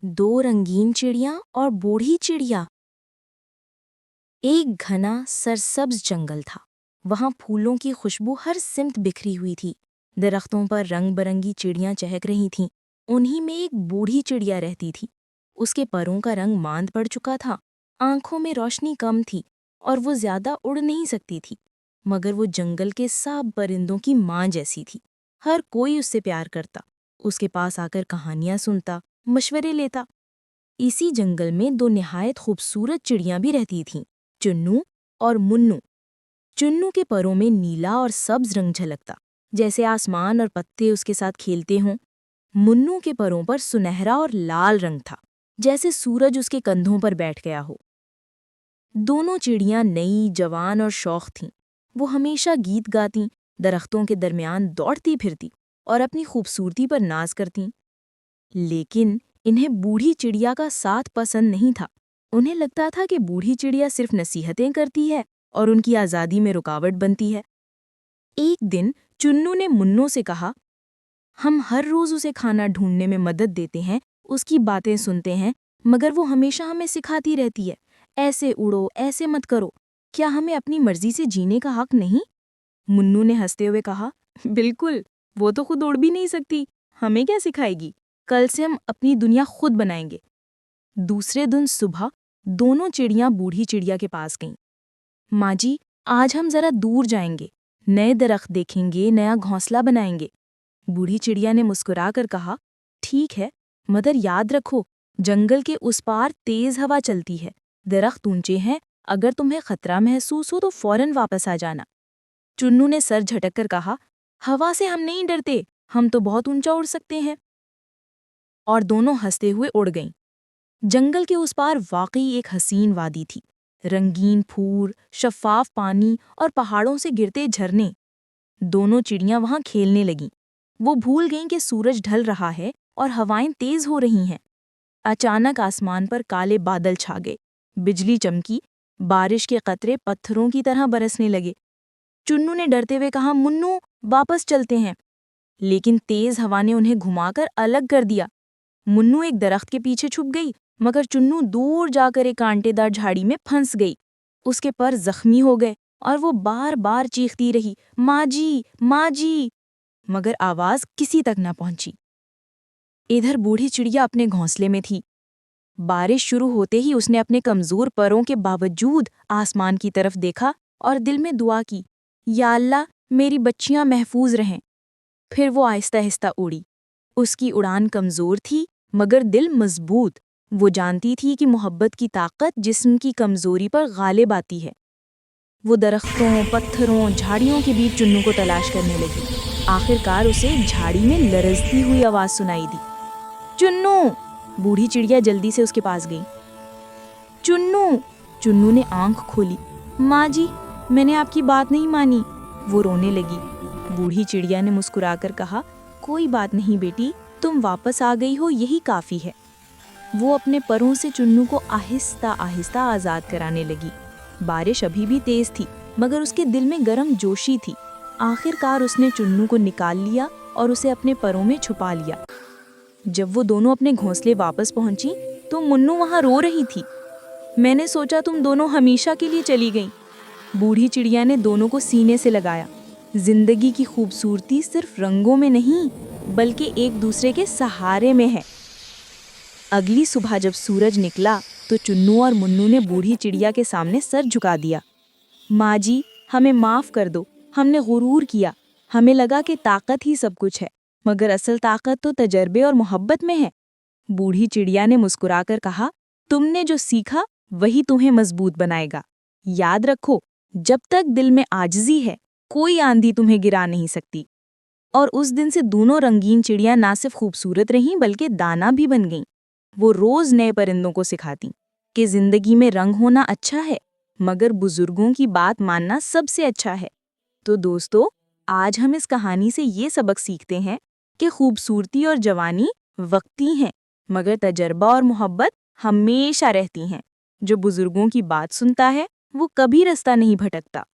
दो रंगीन चिड़िया और बूढ़ी चिड़िया। एक घना सरसब्ज जंगल था। वहां फूलों की खुशबू हर सिमत बिखरी हुई थी। दरख्तों पर रंग बरंगी चिड़ियां चहक रही थीं। उन्हीं में एक बूढ़ी चिड़िया रहती थी। उसके परों का रंग मांद पड़ चुका था, आंखों में रोशनी कम थी और वो ज्यादा उड़ नहीं सकती थी। मगर वो जंगल के सब परिंदों की माँ जैसी थी। हर कोई उससे प्यार करता, उसके पास आकर कहानियां सुनता, मशवरे लेता। इसी जंगल में दो निहायत खूबसूरत चिड़ियां भी रहती थीं, चुन्नू और मुन्नू। चुन्नू के परों में नीला और सब्ज रंग झलकता, जैसे आसमान और पत्ते उसके साथ खेलते हों। मुन्नू के परों पर सुनहरा और लाल रंग था, जैसे सूरज उसके कंधों पर बैठ गया हो। दोनों चिड़ियां नई, जवान और शौक थीं। वो हमेशा गीत गातीं, दरख्तों के दरमियान दौड़ती फिरती और अपनी खूबसूरती पर नाज करतीं। लेकिन इन्हें बूढ़ी चिड़िया का साथ पसंद नहीं था। उन्हें लगता था कि बूढ़ी चिड़िया सिर्फ नसीहतें करती है और उनकी आज़ादी में रुकावट बनती है। एक दिन चुन्नू ने मुन्नू से कहा, हम हर रोज़ उसे खाना ढूंढने में मदद देते हैं, उसकी बातें सुनते हैं, मगर वो हमेशा हमें सिखाती रहती है, ऐसे उड़ो, ऐसे मत करो। क्या हमें अपनी मर्जी से जीने का हक नहीं? मुन्नू ने हंसते हुए कहा, बिल्कुल, वो तो खुद उड़ भी नहीं सकती, हमें क्या सिखाएगी? कल से हम अपनी दुनिया खुद बनाएंगे। दूसरे दिन सुबह दोनों चिड़ियां बूढ़ी चिड़िया के पास गईं। माँ जी, आज हम जरा दूर जाएंगे, नए दरख्त देखेंगे, नया घोंसला बनाएंगे। बूढ़ी चिड़िया ने मुस्कुराकर कहा, ठीक है, मगर याद रखो, जंगल के उस पार तेज हवा चलती है, दरख्त ऊंचे हैं, अगर तुम्हें खतरा महसूस हो तो फौरन वापस आ जाना। चुन्नू ने सर झटक कर कहा, हवा से हम नहीं डरते, हम तो बहुत ऊंचा उड़ सकते हैं। और दोनों हंसते हुए उड़ गईं। जंगल के उस पार वाकई एक हसीन वादी थी। रंगीन फूल, शफाफ पानी और पहाड़ों से गिरते झरने। दोनों चिड़ियां वहां खेलने लगीं। वो भूल गईं कि सूरज ढल रहा है और हवाएं तेज हो रही हैं। अचानक आसमान पर काले बादल छा गए, बिजली चमकी, बारिश के कतरे पत्थरों की तरह बरसने लगे। चुन्नू ने डरते हुए कहा, मुन्नू, वापस चलते हैं। लेकिन तेज हवा ने उन्हें घुमाकर अलग कर दिया। मुन्नू एक दरख्त के पीछे छुप गई, मगर चुन्नू दूर जाकर एक कांटेदार झाड़ी में फंस गई। उसके पर जख्मी हो गए और वो बार बार चीखती रही, माँ जी, माँ जी, मगर आवाज किसी तक न पहुंची। इधर बूढ़ी चिड़िया अपने घोंसले में थी। बारिश शुरू होते ही उसने अपने कमजोर परों के बावजूद आसमान की तरफ देखा और दिल में दुआ की, या अल्लाह, मेरी बच्चियां महफूज रहें। फिर वो आहिस्ता आहिस्ता उड़ी। उसकी उड़ान कमजोर थी, मगर दिल मजबूत। वो जानती थी कि मोहब्बत की ताकत जिस्म की कमजोरी पर गालिब आती है। वो दरख्तों, पत्थरों, झाड़ियों के बीच चुन्नू को तलाश करने लगी। आखिरकार उसे एक झाड़ी में लरजती हुई आवाज सुनाई दी, चुन्नू! बूढ़ी चिड़िया जल्दी से उसके पास गई। चुन्नू! चुन्नू ने आंख खोली। माँ जी, मैंने आपकी बात नहीं मानी। वो रोने लगी। बूढ़ी चिड़िया ने मुस्कुराकर कहा, कोई बात नहीं बेटी, तुम वापस आ गई हो, यही काफी है। वो अपने परों से चुन्नू को आहिस्ता आहिस्ता आजाद कराने लगी। बारिश अभी भी तेज थी, मगर उसके दिल में गर्म जोशी थी। आखिरकार उसने चुन्नू को निकाल लिया और उसे अपने परों में छुपा लिया। जब वो दोनों अपने घोंसले वापस पहुंची तो मुन्नू वहां रो रही थी। मैंने सोचा तुम दोनों हमेशा के लिए चली गईं। बूढ़ी चिड़िया ने दोनों को सीने से लगाया। जिंदगी की खूबसूरती सिर्फ रंगों में नहीं, बल्कि एक दूसरे के सहारे में है। अगली सुबह जब सूरज निकला तो चुन्नू और मुन्नू ने बूढ़ी चिड़िया के सामने सर झुका दिया। माँ जी, हमें माफ कर दो, हमने गुरूर किया। हमें लगा कि ताकत ही सब कुछ है, मगर असल ताकत तो तजर्बे और मोहब्बत में है। बूढ़ी चिड़िया ने मुस्कुराकर कहा, तुमने जो सीखा वही तुम्हें मजबूत बनाएगा। याद रखो, जब तक दिल में आजिज़ी है, कोई आंधी तुम्हें गिरा नहीं सकती। और उस दिन से दोनों रंगीन चिड़ियां ना सिर्फ खूबसूरत रहीं बल्कि दाना भी बन गईं। वो रोज नए परिंदों को सिखाती कि जिंदगी में रंग होना अच्छा है, मगर बुजुर्गों की बात मानना सबसे अच्छा है। तो दोस्तों, आज हम इस कहानी से ये सबक सीखते हैं कि खूबसूरती और जवानी वक्ती हैं, मगर तजर्बा और मोहब्बत हमेशा रहती हैं। जो बुजुर्गों की बात सुनता है वो कभी रास्ता नहीं भटकता।